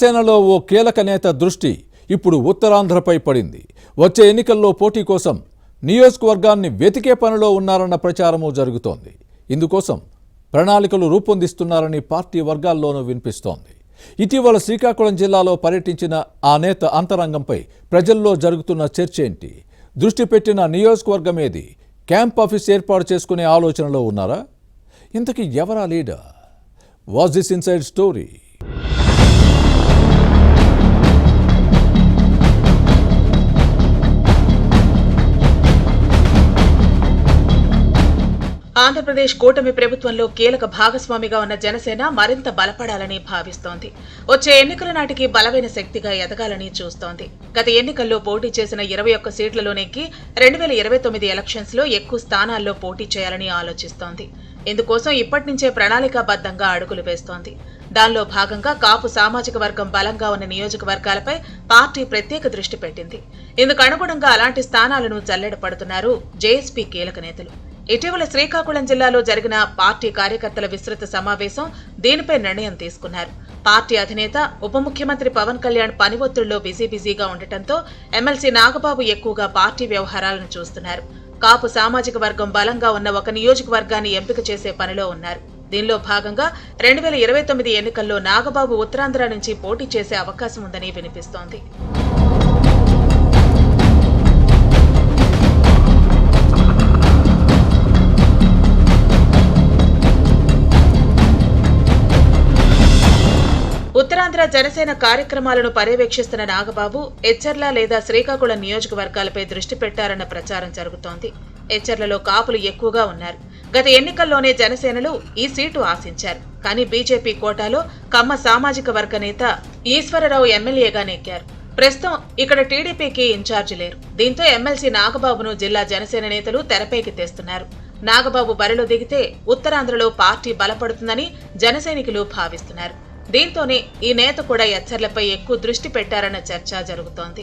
సేనలో ఓ కీలక నేత దృష్టి ఇప్పుడు ఉత్తరాంధ్రపై పడింది. వచ్చే ఎన్నికల్లో పోటీ కోసం నియోజకవర్గాన్ని వెతికే పనిలో ఉన్నారన్న ప్రచారము జరుగుతోంది. ఇందుకోసం ప్రణాళికలు రూపొందిస్తున్నారని పార్టీ వర్గాల్లోనూ వినిపిస్తోంది. ఇటీవల శ్రీకాకుళం జిల్లాలో పర్యటించిన ఆ నేత అంతరంగంపై ప్రజల్లో జరుగుతున్న చర్చ ఏంటి? దృష్టి పెట్టిన నియోజకవర్గం ఏది? క్యాంప్ ఆఫీస్ ఏర్పాటు చేసుకునే ఆలోచనలో ఉన్నారా? ఇంతకీ ఎవరా leader? Was this inside story? Andhra Pradesh కూటమి ప్రభుత్వంలో కీలక భాగస్వామిగా ఉన్న జనసేన మరింత బలపడాలని భావిస్తోంది. వచ్చే ఎన్నికల నాటికి బలమైన శక్తిగా ఎదగాలని చూస్తోంది. గత ఎన్నికల్లో పోటీ చేసిన 21 సీట్లలో నెగ్గి 2029 ఎలక్షన్స్ లో ఎక్కువ స్థానాల్లో పోటీ చేయాలని ఆలోచిస్తోంది. ఇందుకోసం ఇప్పటి నుంచే ప్రణాళికాబద్ధంగా అడుగులు వేస్తోంది. దానిలో భాగంగా కాపు సామాజిక వర్గం బలంగా ఉన్న నియోజకవర్గాలపై పార్టీ ప్రత్యేక దృష్టి పెట్టింది. ఇందుకు అనుగుణంగా అలాంటి స్థానాలను జల్లెడపడుతున్నారు జేఎస్పీ కీలక నేతలు. ఇటీవల శ్రీకాకుళం జిల్లాలో జరిగిన పార్టీ కార్యకర్తల విస్తృత సమావేశం దీనిపై నిర్ణయం తీసుకున్నారు. పార్టీ అధినేత ఉప ముఖ్యమంత్రి పవన్ కళ్యాణ్ పని ఒత్తిడిలో బిజీగా ఉండటంతో ఎమ్మెల్సీ నాగబాబు ఎక్కువగా పార్టీ వ్యవహారాలను చూస్తున్నారు. కాపు సామాజిక వర్గం బలంగా ఉన్న ఒక నియోజకవర్గాన్ని ఎంపిక చేసే పనిలో ఉన్నారు. దీనిలో భాగంగా 2029 ఎన్నికల్లో నాగబాబు ఉత్తరాంధ్ర నుంచి పోటీ చేసే అవకాశం ఉందని వినిపిస్తోంది. ఉత్తరాంధ్ర జనసేన కార్యక్రమాలను పర్యవేక్షిస్తున్న నాగబాబు ఎచ్చర్ల లేదా శ్రీకాకుళం నియోజకవర్గాలపై దృష్టి పెట్టారన్న ప్రచారం జరుగుతోంది. ఎచ్చర్లలో కాపులు ఎక్కువగా ఉన్నారు. గత ఎన్నికల్లోనే జనసేనలు ఈ సీటు ఆశించారు. కానీ బీజేపీ కోటాలో కమ్మ సామాజిక వర్గ నేత ఈశ్వరరావు ఎమ్మెల్యేగా నెగ్గారు. ప్రస్తుతం ఇక్కడ టీడీపీకి ఇన్ఛార్జి లేరు. దీంతో ఎమ్మెల్సీ నాగబాబును జిల్లా జనసేన నేతలు తెరపైకి తెస్తున్నారు. నాగబాబు బరిలో దిగితే ఉత్తరాంధ్రలో పార్టీ బలపడుతుందని జనసైనికులు భావిస్తున్నారు. దీంతోనే ఈ నేత కూడా ఎచ్చర్లపై ఎక్కువ దృష్టి పెట్టారన్న చర్చ జరుగుతోంది.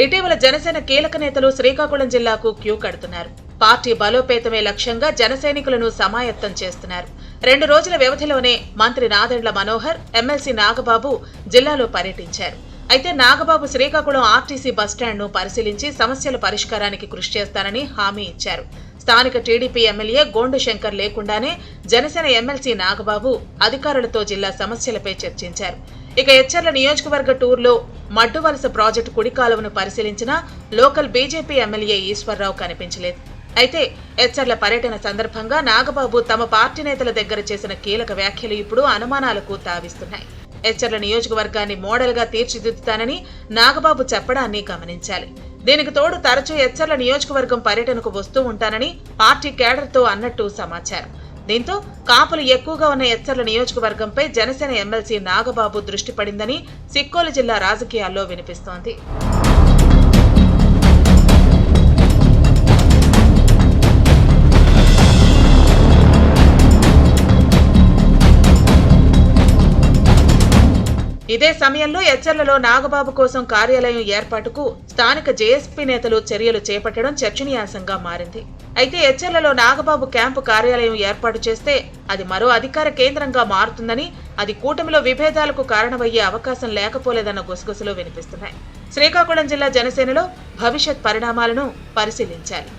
ఇటీవల జనసేన కీలక నేతలు శ్రీకాకుళం జిల్లాకు క్యూ కడుతున్నారు. పార్టీ బలోపేతమే లక్ష్యంగా జనసైనికులను సమాయత్తం చేస్తున్నారు. 2 రోజుల వ్యవధిలోనే మంత్రి నాదెండ్ల మనోహర్, ఎమ్మెల్సీ నాగబాబు జిల్లాలో పర్యటించారు. అయితే నాగబాబు శ్రీకాకుళం ఆర్టీసీ బస్టాండ్ను పరిశీలించి సమస్యల పరిష్కారానికి కృషి చేస్తానని హామీ ఇచ్చారు. స్థానిక టీడీపీ ఎమ్మెల్యే గోండు శంకర్ లేకుండానే జనసేన ఎమ్మెల్సీ నాగబాబు అధికారులతో జిల్లా సమస్యలపై చర్చించారు. ఇక ఎచ్చర్ల నియోజకవర్గ టూర్లో మడ్డువలస ప్రాజెక్టు కుడి కాలువను పరిశీలించిన లోకల్ బీజేపీ ఎమ్మెల్యే ఈశ్వరరావు కనిపించలేదు. అయితే ఎచ్చర్ల పర్యటన సందర్భంగా నాగబాబు తమ పార్టీ నేతల దగ్గర చేసిన కీలక వ్యాఖ్యలు ఇప్పుడు అనుమానాలకు తావిస్తున్నాయి. ఎచ్చర్ల నియోజకవర్గాన్ని మోడల్గా తీర్చిదిద్దుతానని నాగబాబు చెప్పడాన్ని గమనించాలి. దీనికి తోడు తరచూ ఎచ్చర్ల నియోజకవర్గం పర్యటనకు వస్తూ ఉంటానని పార్టీ కేడర్తో అన్నట్టు సమాచారం. దీంతో కాపులు ఎక్కువగా ఉన్న ఎచ్చర్ల నియోజకవర్గంపై జనసేన ఎమ్మెల్సీ నాగబాబు దృష్టి పడిందని సిక్కోలు జిల్లా రాజకీయాల్లో వినిపిస్తోంది. ఇదే సమయంలో ఎచ్చర్లలో నాగబాబు కోసం కార్యాలయం ఏర్పాటుకు స్థానిక జేఎస్పీ నేతలు చర్యలు చేపట్టడం చర్చనీయాంశంగా మారింది. అయితే ఎచ్చర్లలో నాగబాబు క్యాంపు కార్యాలయం ఏర్పాటు చేస్తే అది మరో అధికార కేంద్రంగా మారుతుందని, అది కూటమిలో విభేదాలకు కారణమయ్యే అవకాశం లేకపోలేదన్న గుసగుసలు వినిపిస్తున్నాయి. శ్రీకాకుళం జిల్లా జనసేనలో భవిష్యత్ పరిణామాలను పరిశీలించాలి.